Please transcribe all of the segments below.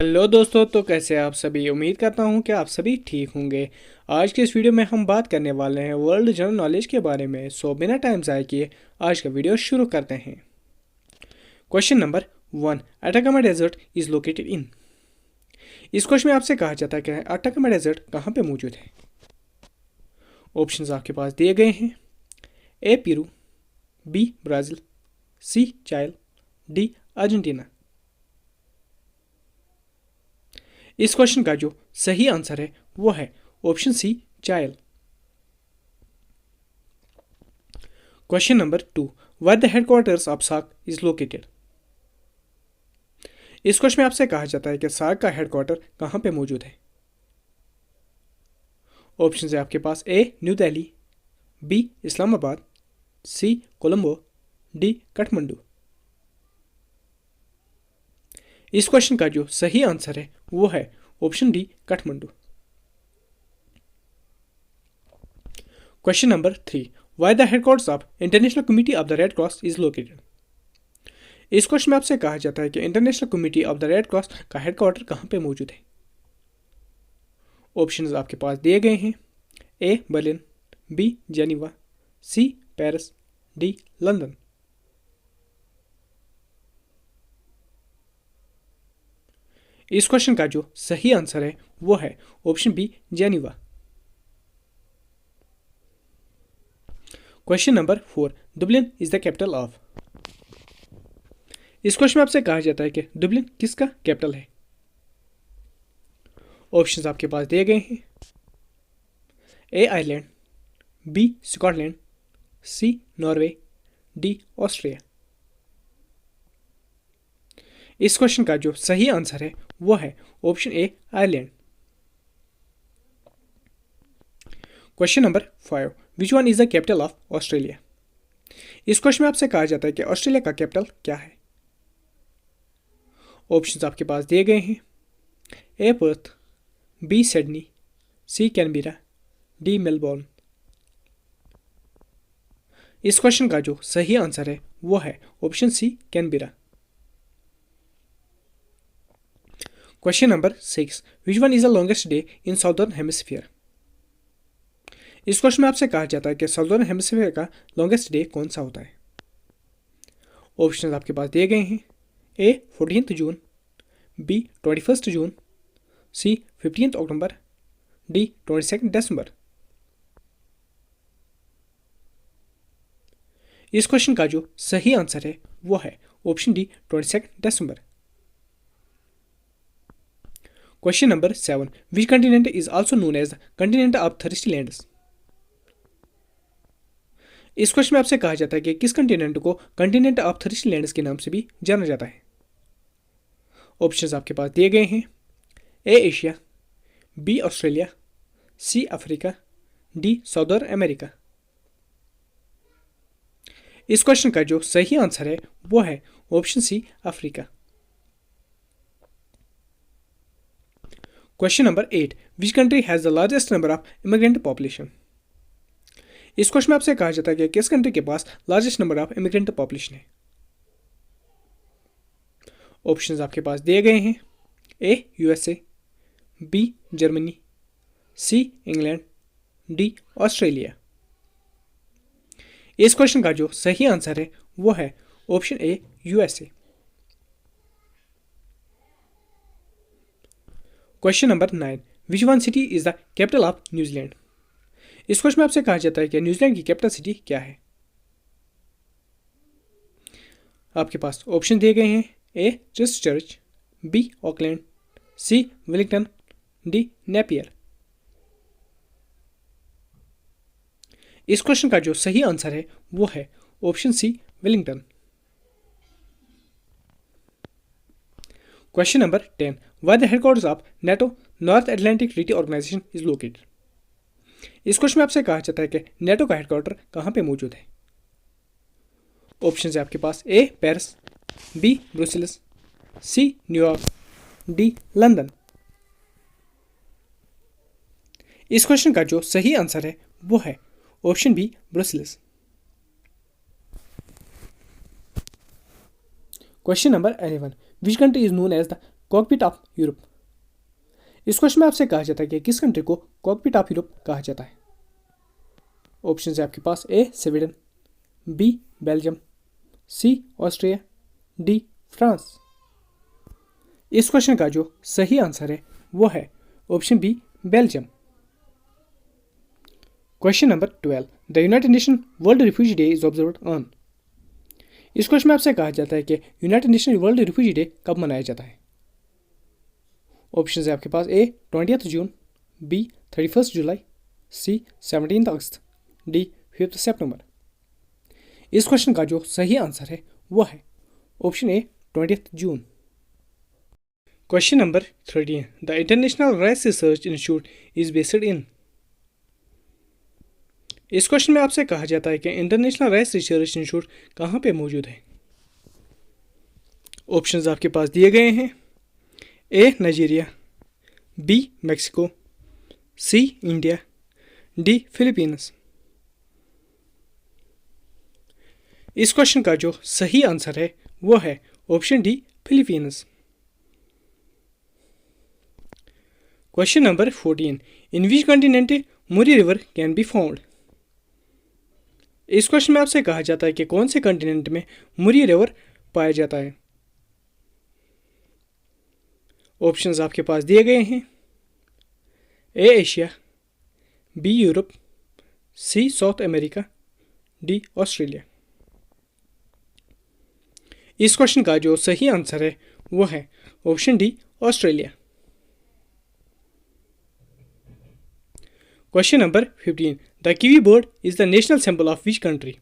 Hello दोस्तों, तो कैसे आप सभी। उम्मीद करता हूँ कि आप सभी ठीक होंगे। आज के इस वीडियो में हम बात करने वाले हैं वर्ल्ड जनरल नॉलेज के बारे में। सो बिना टाइम ज़ाय किए आज का वीडियो शुरू करते हैं। Question number 1, Atacama desert is located in. इस क्वेश्चन में आपसे कहा जाता है कि अटाकामा डेजर्ट कहाँ पे मौजूद है। ऑप्शंस आपके पास दिए गए हैं। ए पेरू, बी ब्राज़ील, सी चाइल, डी अर्जेंटीना। इस क्वेश्चन का जो सही आंसर है वो है option C Chile. Question number 2, where the headquarters of SAARC is located. इस क्वेश्चन में आपसे कहा जाता है कि सार्क का हेडक्वार्टर कहाँ पे मौजूद है। ऑप्शन है आपके पास। A New Delhi, B Islamabad, C Colombo, D Kathmandu. इस क्वेश्चन का जो सही आंसर है वो है option D Kathmandu. Question number 3, why the headquarters of International Committee of the Red Cross is located. इस क्वेश्चन में आपसे कहा जाता है कि International Committee of the Red Cross का हेडक्वार्टर कहाँ पे मौजूद है। ऑप्शंस आपके पास दिए गए हैं। A Berlin, B Geneva, C Paris, D London. इस क्वेश्चन का जो सही आंसर है वो है option B Geneva. Question number 4, Dublin is the capital of. इस क्वेश्चन में आपसे कहा जाता है कि दुबलिन किसका कैपिटल है। ऑप्शंस आपके पास दिए गए हैं। ए आयरलैंड, बी स्कॉटलैंड, सी नॉर्वे, डी ऑस्ट्रिया। इस क्वेश्चन का जो सही आंसर है वो है option A Ireland. Question number 5, which one is the capital of Australia. इस क्वेश्चन में आपसे कहा जाता है कि ऑस्ट्रेलिया का कैपिटल क्या है। ऑप्शंस आपके पास दिए गए हैं। A Perth, B Sydney, C Canberra, D Melbourne. इस क्वेश्चन का जो सही आंसर है वो है option C Canberra. Question number 6, which one is the longest day in southern hemisphere. इस क्वेश्चन में आपसे कहा जाता है कि साउदर्न हेमिस्फीयर का लॉन्गेस्ट डे कौन सा होता है। ऑप्शन आपके पास दिए गए हैं। A 14 June, B 21 June, C 15 अक्टूबर, डी 22 दिसंबर। इस क्वेश्चन का जो सही आंसर है वो है ऑप्शन डी 22 दिसंबर। Question number 7, which continent is also known as the continent of thirsty lands. इस क्वेश्चन में आपसे कहा जाता है कि किस कंटिनेंट को कंटिनेंट ऑफ थर्स्टी लैंड्स के नाम से भी जाना जाता है। ऑप्शंस आपके पास दिए गए हैं। A Asia, B Australia, C Africa, D southern America. इस क्वेश्चन का जो सही आंसर है वो है option C Africa. Question number 8, which country has the largest number of immigrant population. इस क्वेश्चन में आपसे कहा जाता है कि किस कंट्री के पास largest number of immigrant population है। ऑप्शंस आपके पास दिए गए हैं। A USA, B Germany, C England, D Australia. इस क्वेश्चन का जो सही आंसर है वो है option A USA. Question number 9, which one city is the capital of New Zealand. इस क्वेश्चन में आपसे कहा जाता है कि न्यूजीलैंड की कैपिटल सिटी क्या है। आपके पास ऑप्शन दिए गए हैं। A Christchurch, B Auckland, C Wellington, D Napier. इस क्वेश्चन का जो सही आंसर है वो है option C Wellington. Question number 10, why the headquarters of NATO North Atlantic Treaty Organisation is located. इस क्वेश्चन में आपसे कहा जाता है कि नेटो का हेडक्वार्टर कहाँ पे मौजूद है। ऑप्शन है आपके पास। A Paris, B Brussels, C New York, D London. इस क्वेश्चन का जो सही आंसर है वो है option B Brussels. Question number 11, which country is known as the cockpit of Europe. इस क्वेश्चन में आपसे कहा जाता है कि किस कंट्री को कॉकपिट ऑफ यूरोप कहा जाता है। ऑप्शन है आपके पास A Sweden, B Belgium, C Austria, D France. इस क्वेश्चन का जो सही आंसर है वो है option B Belgium. Question number 12, the United Nation World Refugee Day is observed on. इस क्वेश्चन में आपसे कहा जाता है कि United Nation World Refugee Day कब मनाया जाता है। ऑप्शन है आपके पास ए 20 जून, बी 31 जुलाई, सी 17 अगस्त, डी 5 सितंबर। इस क्वेश्चन का जो सही आंसर है वो है option A 20 June. Question number 13, the international rice research institute is based in. इस क्वेश्चन में आपसे कहा जाता है कि इंटरनेशनल राइस रिसर्च इंस्टीट्यूट कहाँ पे मौजूद है। ऑप्शंस आपके पास दिए गए हैं। ए नाइजीरिया, बी मैक्सिको, सी इंडिया, डी फिलीपींस। इस क्वेश्चन का जो सही आंसर है वो है option D Philippines. Question number 14, in which continent Muri river can be found. इस क्वेश्चन में आपसे कहा जाता है कि कौन से कॉन्टिनेंट में मुरी रिवर पाया जाता है। ऑप्शंस आपके पास दिए गए हैं। A Asia, B Europe, C south America, D Australia. इस क्वेश्चन का जो सही आंसर है वो है option D Australia. Question number 15, the kiwi bird is the national symbol of which country.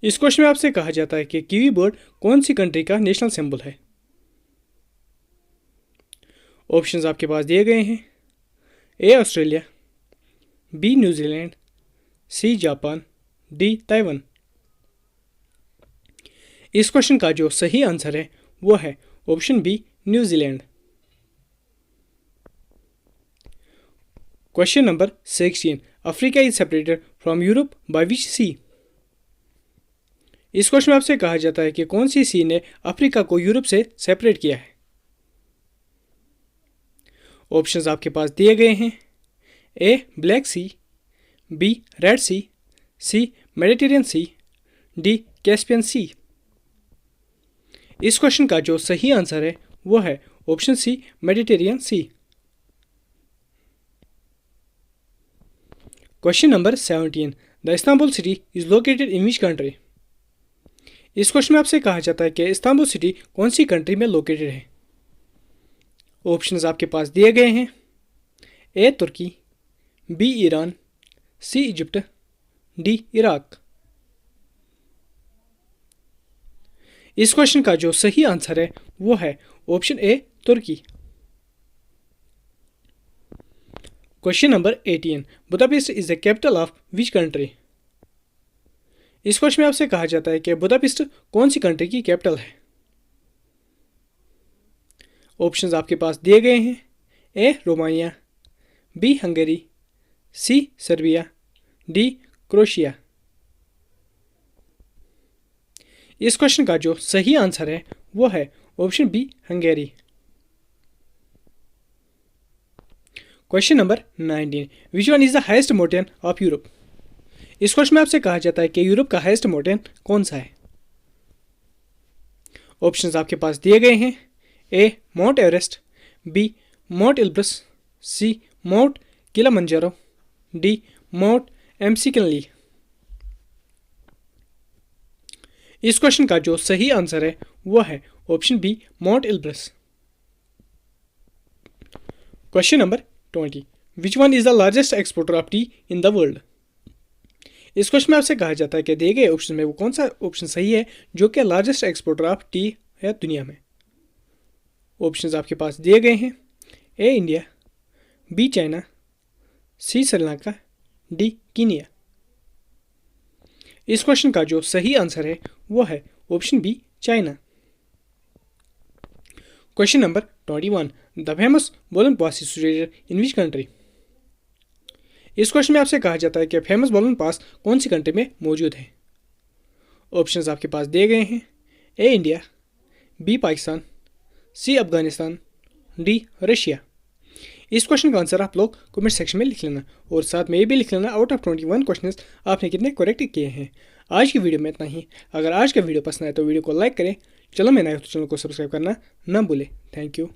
इस क्वेश्चन में आपसे कहा जाता है कि कीवी बर्ड कौन सी कंट्री का नेशनल सिंबल है। ऑप्शंस आपके पास दिए गए हैं। A Australia, B New Zealand, C Japan, D Taiwan. इस क्वेश्चन का जो सही आंसर है वो है option B New Zealand. Question number 16, Africa is separated from Europe by which sea. इस क्वेश्चन में आपसे कहा जाता है कि कौन सी सी ने अफ्रीका को यूरोप से सेपरेट किया है। ऑप्शंस आपके पास दिए गए हैं। A Black Sea, B Red Sea, C Mediterranean Sea, D Caspian Sea. इस क्वेश्चन का जो सही आंसर है वो है option C Mediterranean Sea. Question number 17, the Istanbul city is located in which country. इस क्वेश्चन में आपसे कहा जाता है कि इस्तांबुल सिटी कौन सी कंट्री में लोकेटेड है। ऑप्शंस आपके पास दिए गए हैं। A Turkey, B Iran, C Egypt, D Iraq. इस क्वेश्चन का जो सही आंसर है वो है option A Turkey. Question number 18, Budapest is the capital of which country. इस क्वेश्चन में आपसे कहा जाता है कि बुदापेस्ट कौन सी कंट्री की कैपिटल है। ऑप्शंस आपके पास दिए गए हैं। A Romania, B Hungary, C Serbia, D Croatia. इस क्वेश्चन का जो सही आंसर है वो है option B Hungary. Question number 19, which one is the highest mountain of Europe. इस क्वेश्चन में आपसे कहा जाता है कि यूरोप का हाईएस्ट माउंटेन कौन सा है। ऑप्शंस आपके पास दिए गए हैं। A Mount Everest, B Mount Elbrus, C Mount Kilimanjaro, D Mount McKinley. इस क्वेश्चन का जो सही आंसर है वो है option B Mount Elbrus. Question number 20, which one is the largest exporter of tea in the world. इस question में आपसे कहा जाता है कि दिए गए ऑप्शन में वो कौन सा ऑप्शन सही है जो कि लार्जेस्ट एक्सपोर्टर ऑफ टी है दुनिया में। ऑप्शंस आपके पास दिए गए हैं। A India, B China, C Sri Lanka, D Kenya. इस क्वेश्चन का जो सही आंसर है वो है option B China. Question number 21, the famous Bolan pass is situated in which country. इस क्वेश्चन में आपसे कहा जाता है कि फेमस बॉलन पास कौन सी कंट्री में मौजूद है। ऑप्शंस आपके पास दिए गए हैं। A India, B Pakistan, C Afghanistan, D Russia. इस क्वेश्चन का आंसर आप लोग कमेंट सेक्शन में लिख लेना और साथ में ये भी लिख लेना आउट ऑफ 21 क्वेश्चंस आपने कितने करेक्ट किए हैं। आज की वीडियो में इतना ही। अगर आज का वीडियो पसंद आए तो वीडियो को लाइक करें, चलो मैं नया तो चैनल को सब्सक्राइब करना ना भूलें। Thank you.